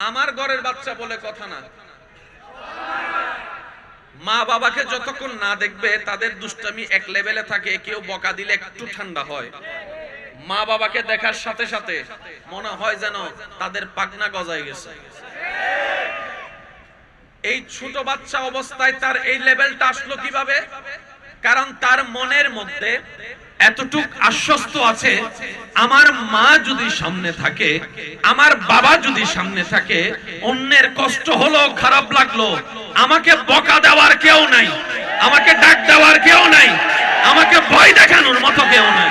আমার ঘরের বাচ্চা বলে কথা না। মা বাবাকে যতক্ষণ না দেখবে তাদের দুষ্টামি এক লেভেলে থাকে, কেউ বকা দিলে একটু ঠান্ডা হয়। মা বাবাকে দেখার সাথে সাথে মনে হয় যেন তাদের পাখনা গজায় গেছে। এই ছোট বাচ্চা অবস্থায় তার এই লেভেলটা আসলো কিভাবে? কারণ তার মনের মধ্যে এতটুক আশ্বস্ত আছে, আমার মা যদি সামনে থাকে, আমার বাবা যদি সামনে থাকে, অন্যের কষ্ট হলো, খারাপ লাগলো, আমাকে বকা দেওয়ার কেউ নাই, আমাকে ডাক দেওয়ার কেউ নাই, আমাকে ভয় দেখানোর মতো কেউ নাই।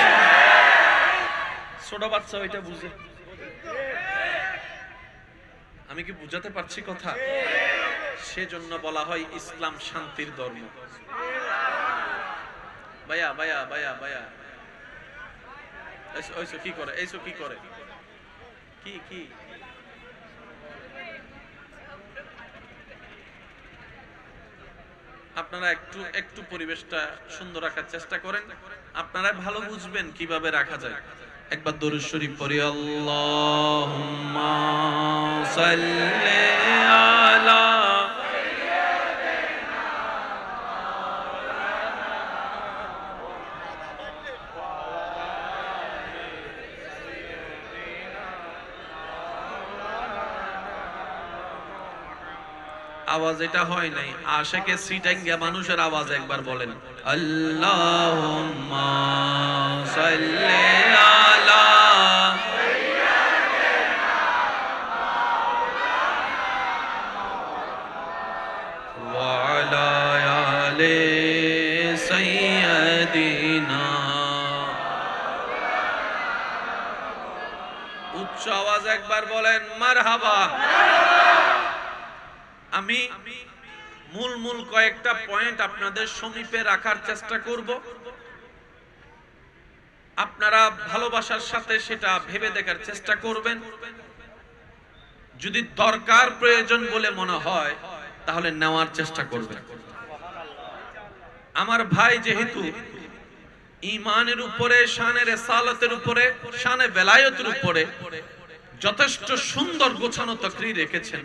ছোট বাচ্চা ওইটা বুঝে। আমি কি বুঝাতে পারছি কথা? সেজন্য বলা হয় ইসলাম শান্তির ধর্ম। ভাইয়া ভাইয়া ভাইয়া ভাইয়া এইসো কি করে, এইসো কি করে, কি কি আপনারা একটু একটু পরিবেশটা সুন্দর রাখার চেষ্টা করেন, আপনারা ভালো বুঝবেন কিভাবে রাখা যায়। একবার দরুদ শরীফ পড়ি, আল্লাহুম্মা সাল্লি আলা আওয়াজ এটা হয় নাই, আশেকে সিটাঙ্গা মানুষের আওয়াজ একবার বলেন, আল্লাহুম্মা সাল্লি আলা ওয়া আলা আলি সাইয়্যিদিনা। উচ্চ আওয়াজ একবার বলেন মারহাবা। আমি মূল কয়েকটা পয়েন্ট আপনাদের সমীপে রাখার চেষ্টা করব, আপনারা ভালোবাসার সাথে সেটা ভেবে দেখার চেষ্টা করবেন। যদি দরকার প্রয়োজন বলে মনে হয় তাহলে নেওয়ার চেষ্টা করবেন। আমার ভাই যেহেতু ঈমানের উপরে, শানে রিসালাতের উপরে, শানে বেলায়েতের উপরে যথেষ্ট সুন্দর গোছানো তাকরীর রেখেছেন,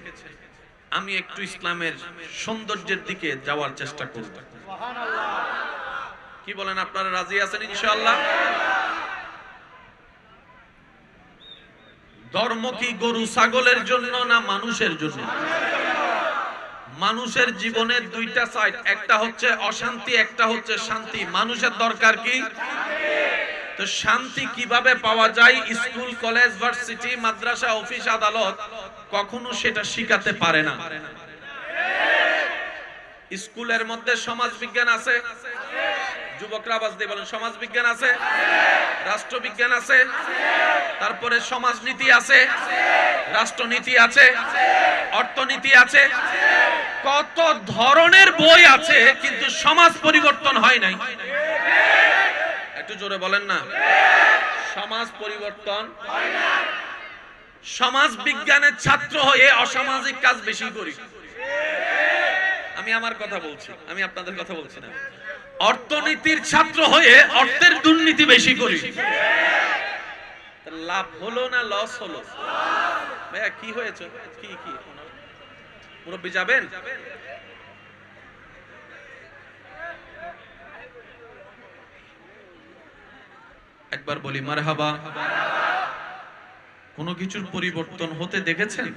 আমি একটু ইসলামের সৌন্দর্যের দিকে যাওয়ার চেষ্টা করব। কি বলেন, আপনারা রাজি আছেন ইনশাআল্লাহ? ধর্ম কি গরু ছাগলের জন্য না মানুষের জন্য? মানুষের জীবনের দুইটা সাইড, একটা হচ্ছে অশান্তি, একটা হচ্ছে শান্তি। মানুষের দরকার কি? তো শান্তি কিভাবে পাওয়া যায়? স্কুল, কলেজ, ভার্সিটি, মাদ্রাসা, অফিস, আদালত কখনো সেটা শিখাতে পারে না। স্কুলের মধ্যে সমাজ বিজ্ঞান আছে, যুবকরা আওয়াজ দিয়ে বলেন, সমাজ বিজ্ঞান আছে, রাষ্ট্রবিজ্ঞান আছে, তারপরে সমাজনীতি আছে, রাষ্ট্রনীতি আছে, অর্থনীতি আছে, কত ধরনের বই আছে, কিন্তু সমাজ পরিবর্তন হয় নাই। একটু জোরে বলেন না, সমাজ পরিবর্তন হয় না। সমাজ বিজ্ঞানের ছাত্র হয়ে অসামাজিক কাজ বেশি করি। আমি আমার কথা বলছি, আমি আপনাদের কথা বলছি না। অর্থনীতির ছাত্র হয়ে অর্থের দুর্নীতি বেশি করি। লাভ হলো না লস হলো? ভাইয়া কি হয়েছে? কি কি মুরব্বি যাবেন? একবার বলি মারহাবা। কোনো কিছুর পরিবর্তন হতে দেখেছেন?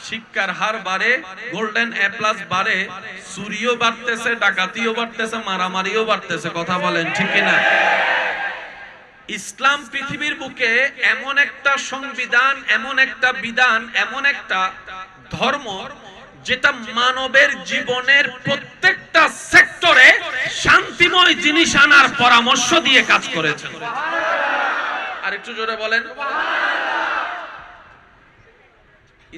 শিক্ষার হার বাড়ে, গোল্ডেন এ প্লাস বাড়ে, চুরিও বাড়তেছে, ডাকাতিও বাড়তেছে, মারামারিও বাড়তেছে। কথা বলেন ঠিক কিনা? ইসলাম পৃথিবীর বুকে এমন একটা সংবিধান, এমন একটা বিধান, এমন একটা ধর্ম যেটা মানবের জীবনের প্রত্যেকটা সেক্টরে শান্তিময় জিনিস আনার পরামর্শ দিয়ে কাজ করেছে। আর একটু জোরে বলেন।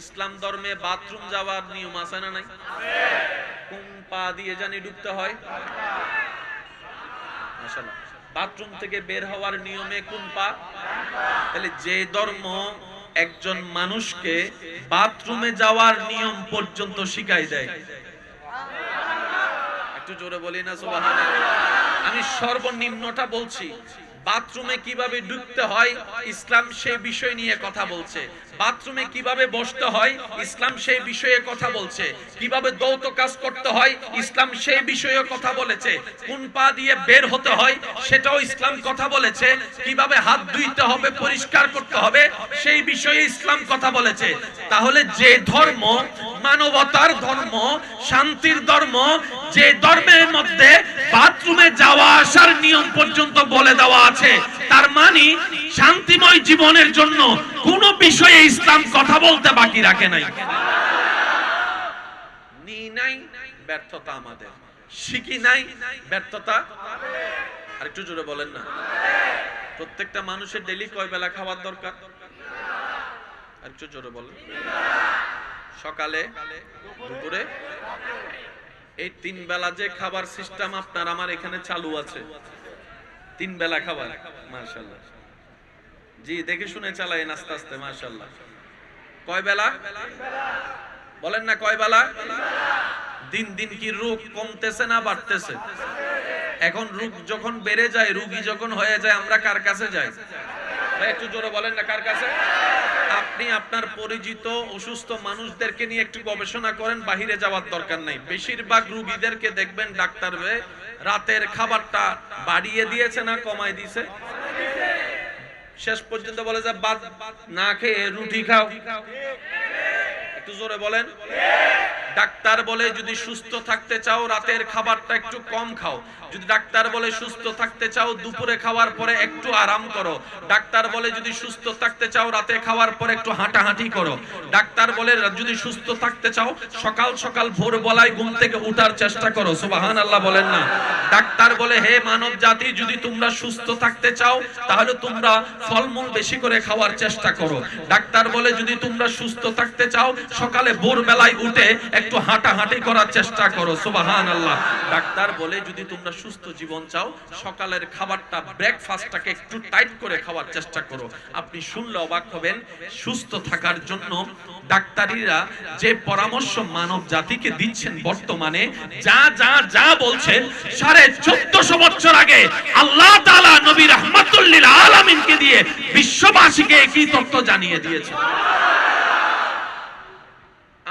ইসলাম ধর্মে বাথরুম যাওয়ার নিয়ম আছে না নাই? কোন পা দিয়ে জানি ঢুকতে হয়? মাশাআল্লাহ। বাথরুম থেকে বের হওয়ার নিয়মে কোন পা? তাহলে যে ধর্ম একজন মানুষকে বাথরুমে যাওয়ার নিয়ম পর্যন্ত শিখাই দেয়, একটু জোরে বলি না সুবহানাল্লাহ। আমি সর্বনিম্নটা বলছি, বাথরুমে কিভাবে ঢুকতে হয় ইসলাম সেই বিষয় নিয়ে কথা বলছে। বাথরুমে কিভাবে বসতে হয় ইসলাম সেই বিষয়ে কথা বলছে। কিভাবে যৌথ কাজ করতে হয় ইসলাম সেই বিষয়ে কথা বলেছে। কোন পা দিয়ে বের হতে হয় সেটাও ইসলাম কথা বলেছে। কিভাবে হাত ধুইতে হবে, পরিষ্কার করতে হবে সেই বিষয়ে ইসলাম কথা বলেছে। তাহলে যে ধর্ম মানবতার ধর্ম, শান্তির ধর্ম, যে ধর্মের মধ্যে বাথরুমে যাওয়া আসার নিয়ম পর্যন্ত বলে দেওয়া আছে, তার মানে শান্তিময় জীবনের জন্য কোন বিষয়ে ইসলাম কথা বলতে বাকি রাখে নাই। নাই ব্যর্থতা আমাদের, শিখি নাই ব্যর্থতা। আরেকটু জোরে বলেন না। প্রত্যেকটা মানুষের ডেইলি কয় বেলা খাবার দরকার? আরেকটু জোরে বলেন। সকালে, দুপুরে, এই 3 বেলা যে খাবার সিস্টেম আপনার আমার এখানে চালু আছে। 3 বেলা খাবার, মাশাআল্লাহ। জি, দেখে শুনে চালায়েন আস্তে আস্তে, মাশাআল্লাহ। কয় বেলা বলেন না? কয় বেলা? দিন দিন কি রোগ কমতেছে না বাড়তেছে? এখন রোগ যখন বেড়ে যায়, রোগী যখন হয়ে যায়, আমরা কার কাছে যাই? একটু জোরে বলেন না, কার কাছে? আপনি আপনার পরিচিত অসুস্থ মানুষদেরকে নিয়ে একটু গবেষণা করেন, বাহিরে যাওয়ার দরকার নাই। বেশিরভাগ রোগীদেরকে দেখবেন ডাক্তার রাতের খাবারটা বাড়িয়ে দিয়েছে না কমায় দিয়েছে? শেষ পর্যন্ত বলে যে ভাত না খেয়ে রুটি খাও। একটু জোরে বলেন। ডাক্তার বলে যদি সুস্থ থাকতে চাও রাতের খাবারটা একটু কম খাও। যদি ডাক্তার বলে সুস্থ থাকতে চাও দুপুরে খাওয়ার পরে একটু আরাম করো। ডাক্তার বলে যদি সুস্থ থাকতে চাও রাতে খাওয়ার পরে একটু হাঁটাহাঁটি করো। ডাক্তার বলে যদি সুস্থ থাকতে চাও সকাল সকাল ভোরবেলায় ঘুম থেকে ওঠার চেষ্টা করো। সুবহানাল্লাহ বলেন না। ডাক্তার বলে হে মানব জাতি, যদি তোমরা সুস্থ থাকতে চাও তাহলে তোমরা ফলমূল বেশি করে খাওয়ার চেষ্টা করো। ডাক্তার বলে যদি তোমরা সুস্থ থাকতে চাও সকালে ভোরবেলায় উঠে একটু হাঁটাহাঁটি করার চেষ্টা করো। সুবহানাল্লাহ। ডাক্তার বলে যদি তোমরা সুস্থ জীবন চাও সকালের খাবারটা, ব্রেকফাস্টটাকে একটু টাইট করে খাওয়ার চেষ্টা করো। আপনি শুনলে অবাক হবেন, সুস্থ থাকার জন্য ডাক্তারিরা যে পরামর্শ মানব জাতিকে দিচ্ছেন বর্তমানে, যা যা যা বলছেন 1450 বছর আগে আল্লাহ তাআলা নবী রাহমাতুল লিল আলামিনকে দিয়ে বিশ্ববাসীকে একই তথ্য জানিয়ে দিয়েছেন।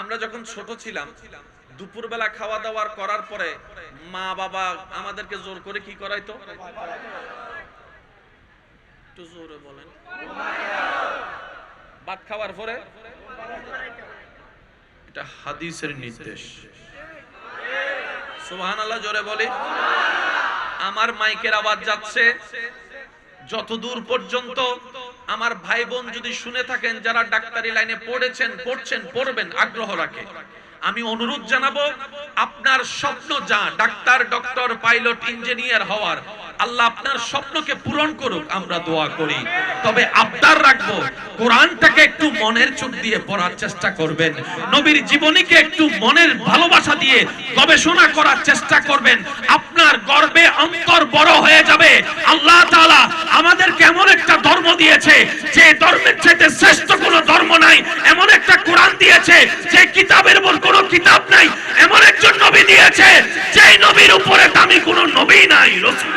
আমরা যখন ছোট ছিলাম দুপুরবেলা খাওয়া দাওয়া করার পরে মা বাবা আমাদেরকে জোর করে কি করাইতো? একটু জোরে বলেন। ভাত খাওয়ার পরে, এটা হাদিসের নির্দেশ। সুবহানাল্লাহ জোরে বলি। আমার মাইকের আওয়াজ যাচ্ছে যতদূর পর্যন্ত আমার ভাই বোন যদি শুনে থাকেন, যারা ডাক্তারি লাইনে পড়েছেন, পড়ছেন, পড়বেন, আগ্রহ রাখে, আমি অনুরোধ জানাবো আপনার স্বপ্ন যা ডাক্তার, ডক্টর, পাইলট, ইঞ্জিনিয়ার হওয়ার, আল্লাহ আপনার স্বপ্নকে পূরণ করুক, আমরা দোয়া করি। তবে আবদার রাখবো কোরআনটাকে একটু মনের চোখ দিয়ে পড়ার চেষ্টা করবেন। নবীর জীবনীকে একটু মনের ভালোবাসা দিয়ে গবেষণা করার চেষ্টা করবেন। আপনার গর্বে অন্তর বড় হয়ে যাবে। আল্লাহ তাআলা আমাদের কেমন একটা ধর্ম দিয়েছে, যে ধর্মের চাইতে শ্রেষ্ঠ কোনো ধর্ম নাই। এমন একটা কোরআন দিয়েছে যে কিতাবের উপর কোনো কিতাব নাই। এমন একজন নবী দিয়েছে যেই নবীর উপরে দামি কোনো নবী নাই, রাসূল।